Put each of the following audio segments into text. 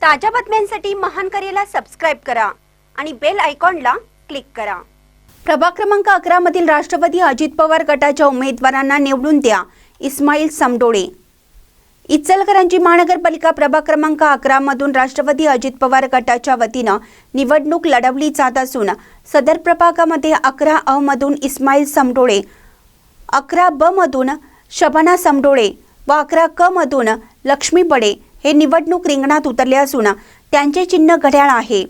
ताज्या बातम्यांसाठी महान करेला सबस्क्राइब करा आणि बेल आयकॉनला क्लिक करा। प्रभाग क्रमांक 11 मधील राष्ट्रवादी अजित पवार गटाच्या उमेदवारांना निवडून द्या, इस्माईल समडोळे। इचलकरंजी महानगरपालिका प्रभाग क्रमांक 11 मधून राष्ट्रवादी अजित पवार गटाच्या वतीने निवडणूक लढवली जात असून सदर प्रभागामध्ये 11 अ मधून इस्माईल समडोळे, 11 ब मधून शबाना समडोळे व 11 क मधून लक्ष्मी बडे हे निवडणूक रिंगणात उतरले असून त्यांचे चिन्ह घड्याळ आहे।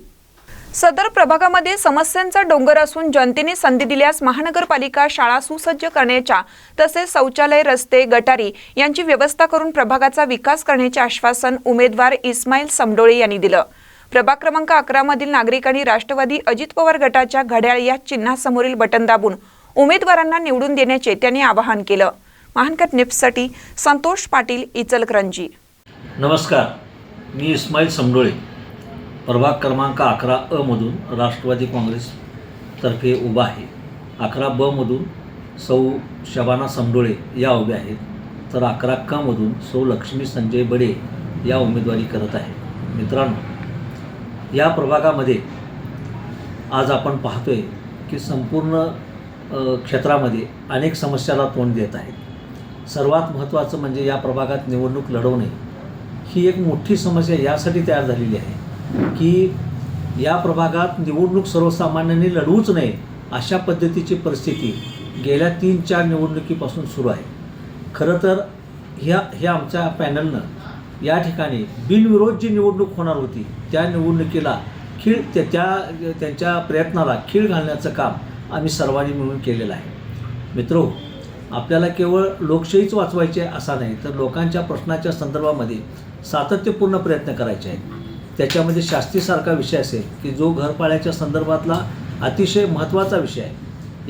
सदर प्रभागामध्ये समस्यांचा डोंगर असून जनतेने संधी दिल्यास महानगरपालिका शाळा सुसज्ज करण्याच्या तसेच शौचालय, रस्ते, गटारी यांची व्यवस्था करून प्रभागाचा विकास करण्याचे आश्वासन उमेदवार इस्माईल समडोळे यांनी दिलं। प्रभाग क्रमांक 11 मधील नागरिकांनी राष्ट्रवादी अजित पवार गटाच्या घड्याळ या चिन्हासमोरील बटन दाबून उमेदवारांना निवडून देण्याचे त्यांनी आवाहन केलं। महानकर न्यूजसाठी संतोष पाटील, इचलकरंजी। नमस्कार, मी इस्माईल समडोळे प्रभाग क्रमांक 11 अ मधून राष्ट्रवादी काँग्रेसतर्फे उभा आहे। 11 ब मधून सौ शबाना समडोळे या उभ्या आहेत, तर 11 क मधून सौ लक्ष्मी संजय बडे या उमेदवारी करत आहेत। मित्रांनो, या प्रभागामध्ये आज आपण पाहतोय की संपूर्ण क्षेत्रामध्ये अनेक समस्याला तोंड देत आहेत। सर्वात महत्त्वाचं म्हणजे या प्रभागात निवडणूक लढवणे ही एक मोठी समस्या यासाठी तयार झालेली आहे की या प्रभागात निवडणूक सर्वसामान्यांनी लढवूच नये अशा पद्धतीची परिस्थिती गेल्या 3-4 निवडणुकीपासून सुरू आहे। खरं तर हे आमच्या पॅनलनं या ठिकाणी बिनविरोध जी निवडणूक होणार होती त्या निवडणुकीला त्यांच्या प्रयत्नाला खीळ घालण्याचं काम आम्ही सर्वांनी मिळून केलेलं आहे। मित्रो, आपल्याला केवळ लोकशाहीच वाचवायची आहे असा नाही, तर लोकांच्या प्रश्नाच्या संदर्भामध्ये सातत्यपूर्ण प्रयत्न करायचे आहेत। त्याच्यामध्ये शास्तीसारखा विषय असेल की जो घरपाळ्याच्या संदर्भातला अतिशय महत्त्वाचा विषय आहे।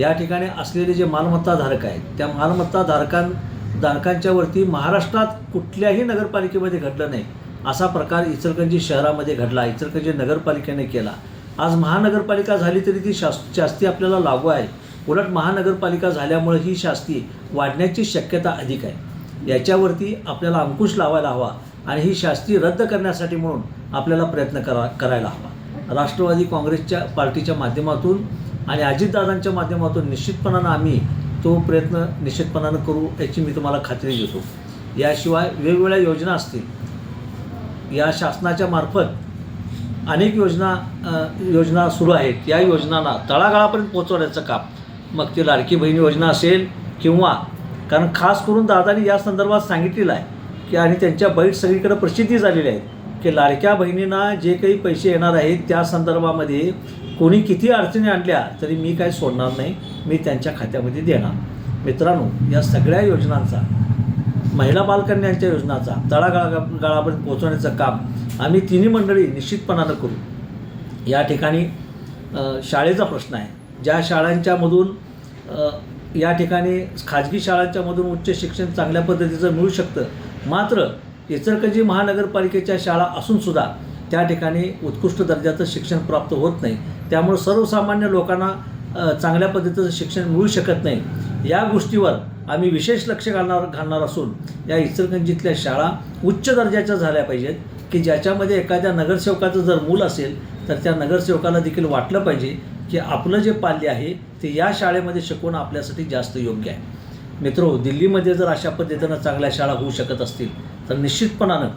या ठिकाणी असलेले जे मालमत्ताधारक आहेत त्या मालमत्ताधारकांच्यावरती महाराष्ट्रात कुठल्याही नगरपालिकेमध्ये घडलं नाही असा प्रकार इचलकरंजी शहरामध्ये घडला, इचलकरंजी नगरपालिकेने केला। आज महानगरपालिका झाली तरी ती शास्ती आपल्याला लागू आहे। उलट महानगरपालिका झाल्यामुळे ही शास्ती वाढण्याची शक्यता अधिक आहे। याच्यावरती आपल्याला अंकुश लावायला हवा आणि ही शास्ती रद्द करण्यासाठी म्हणून आपल्याला प्रयत्न करायला हवा। राष्ट्रवादी काँग्रेसच्या पार्टीच्या माध्यमातून आणि अजितदादांच्या माध्यमातून निश्चितपणानं आम्ही तो प्रयत्न निश्चितपणानं करू याची मी तुम्हाला खात्री देतो। याशिवाय वेगवेगळ्या योजना असतील, या शासनाच्या मार्फत अनेक योजना सुरू आहेत। या योजनांना तळागाळापर्यंत पोहोचवण्याचं काम, मग ती लाडकी बहीण योजना असेल किंवा कारण खास करून दादांनी या संदर्भात सांगितलेलं आहे की आणि त्यांच्या बाईट सगळीकडे प्रसिद्धी झालेली आहे की लाडक्या बहिणींना जे काही पैसे येणार आहेत त्या संदर्भामध्ये कोणी किती अडचणी आणल्या तरी मी काय सोडणार नाही, मी त्यांच्या खात्यामध्ये देणार। मित्रांनो, या सगळ्या योजनांचा, महिला बालकन्यांच्या योजनाचा तळागाळापर्यंत पोहोचवण्याचं काम आम्ही तिन्ही मंडळी निश्चितपणानं करू। या ठिकाणी शाळेचा प्रश्न आहे, ज्या शाळांच्यामधून या ठिकाणी खाजगी शाळांच्यामधून उच्च शिक्षण चांगल्या पद्धतीचं मिळू शकतं, मात्र इचलकरंजी महानगरपालिकेच्या शाळा असूनसुद्धा त्या ठिकाणी उत्कृष्ट दर्जाचं शिक्षण प्राप्त होत नाही, त्यामुळे सर्वसामान्य लोकांना चांगल्या पद्धतीचं शिक्षण मिळू शकत नाही। या गोष्टीवर आम्ही विशेष लक्ष घालणार असून या इचलकरंजीतल्या शाळा उच्च दर्जाच्या झाल्या पाहिजेत की ज्याच्यामध्ये एखाद्या नगरसेवकाचं जर मूल असेल तर त्या नगरसेवकाला देखील वाटलं पाहिजे की आपलं जे पाल्य आहे ते या शाळेमध्ये शिकवणं आपल्यासाठी जास्त योग्य आहे। मित्रो, दिल्लीमध्ये जर अशा पद्धतीनं चांगल्या शाळा होऊ शकत असतील तर निश्चितपणानं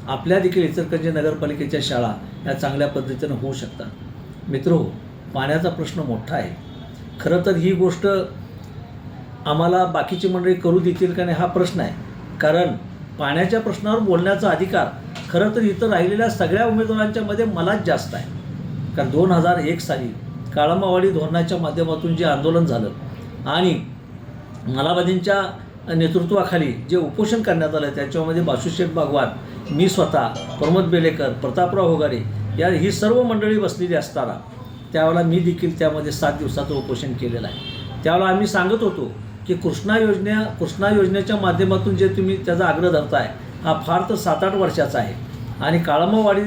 आपल्या देखील इचलकरंजी नगरपालिकेच्या शाळा या चांगल्या पद्धतीनं होऊ शकतात। मित्रो, पाण्याचा प्रश्न मोठा आहे। खरं तर ही गोष्ट आम्हाला बाकीची मंडळी करू देतील का नाही हा प्रश्न आहे, कारण पाण्याच्या प्रश्नावर बोलण्याचा अधिकार खरं तर इथं राहिलेल्या सगळ्या उमेदवारांच्या मध्ये मलाच जास्त आहे। कारण 2001 साली काळामावाडी धोरणाच्या माध्यमातून जे आंदोलन झालं आणि मलाबादींच्या नेतृत्वाखाली जे उपोषण करण्यात आलं त्याच्यामध्ये बासूशेठ बागवान, मी स्वतः, प्रमोद बेलेकर, प्रतापराव होगारे ही सर्व मंडळी बसलेली असताना त्यावेळेला मी देखील त्यामध्ये 7 दिवसाचं उपोषण केलेलं आहे। त्यावेळेला आम्ही सांगत होतो की कृष्णा योजनेच्या माध्यमातून जे तुम्ही त्याचा आग्रह धरताय हा फार तर 7-8 वर्षाचा आहे आणि काळामावाडी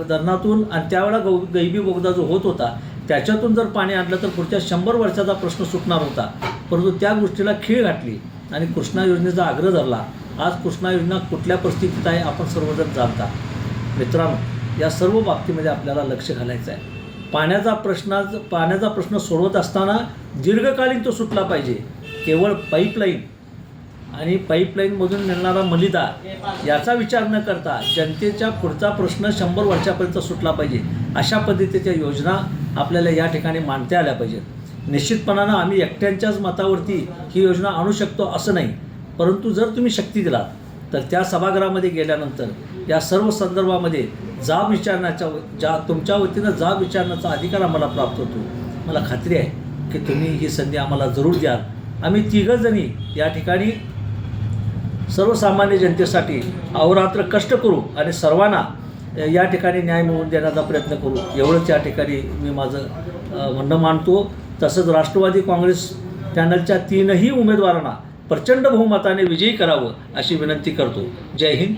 धरणातून आणि त्यावेळेला गैबी बोगदा जो होत होता त्याच्यातून जर पाणी आणलं तर पुढच्या 100 वर्षाचा प्रश्न सुटणार होता, परंतु त्या गोष्टीला खीळ घातली आणि कृष्णा योजनेचा आग्रह धरला। आज कृष्णा योजना कुठल्या परिस्थितीत आहे आपण सर्वजण जाणता। मित्रांनो, या सर्व बाबतीमध्ये आपल्याला लक्ष घालायचं आहे. पाण्याचा प्रश्न सोडवत असताना दीर्घकालीन तो सुटला पाहिजे. केवळ पाईपलाईन आणि पाईपलाईनमधून मिळणारा मलिदा याचा विचार न करता जनतेच्या पुढचा प्रश्न 100 वर्षापर्यंत सुटला पाहिजे. अशा पद्धतीच्या योजना आपल्याला या ठिकाणी मांडता आल्या पाहिजेत. निश्चितपणानं आम्ही एकट्यांच्याच मतावरती ही योजना आणू शकतो असं नाही, परंतु जर तुम्ही शक्ती दिलात तर त्या सभागृहामध्ये गेल्यानंतर या सर्व संदर्भामध्ये जाब विचारण्याच्या तुमच्या वतीनं जाब विचारण्याचा अधिकार आम्हाला प्राप्त होतो. मला खात्री आहे की तुम्ही ही संधी आम्हाला जरूर द्याल. आम्ही तिघंजणी या ठिकाणी सर्वसामान्य जनतेसाठी अहोरात्र कष्ट करू आणि सर्वांना या ठिकाणी न्याय मिळवून देण्याचा प्रयत्न करू, एवढंच या ठिकाणी मी माझं म्हणणं मांडतो. तसंच राष्ट्रवादी काँग्रेस पॅनलच्या 3ही उमेदवारांना प्रचंड बहुमताने विजयी करावं अशी विनंती करतो. जय हिंद,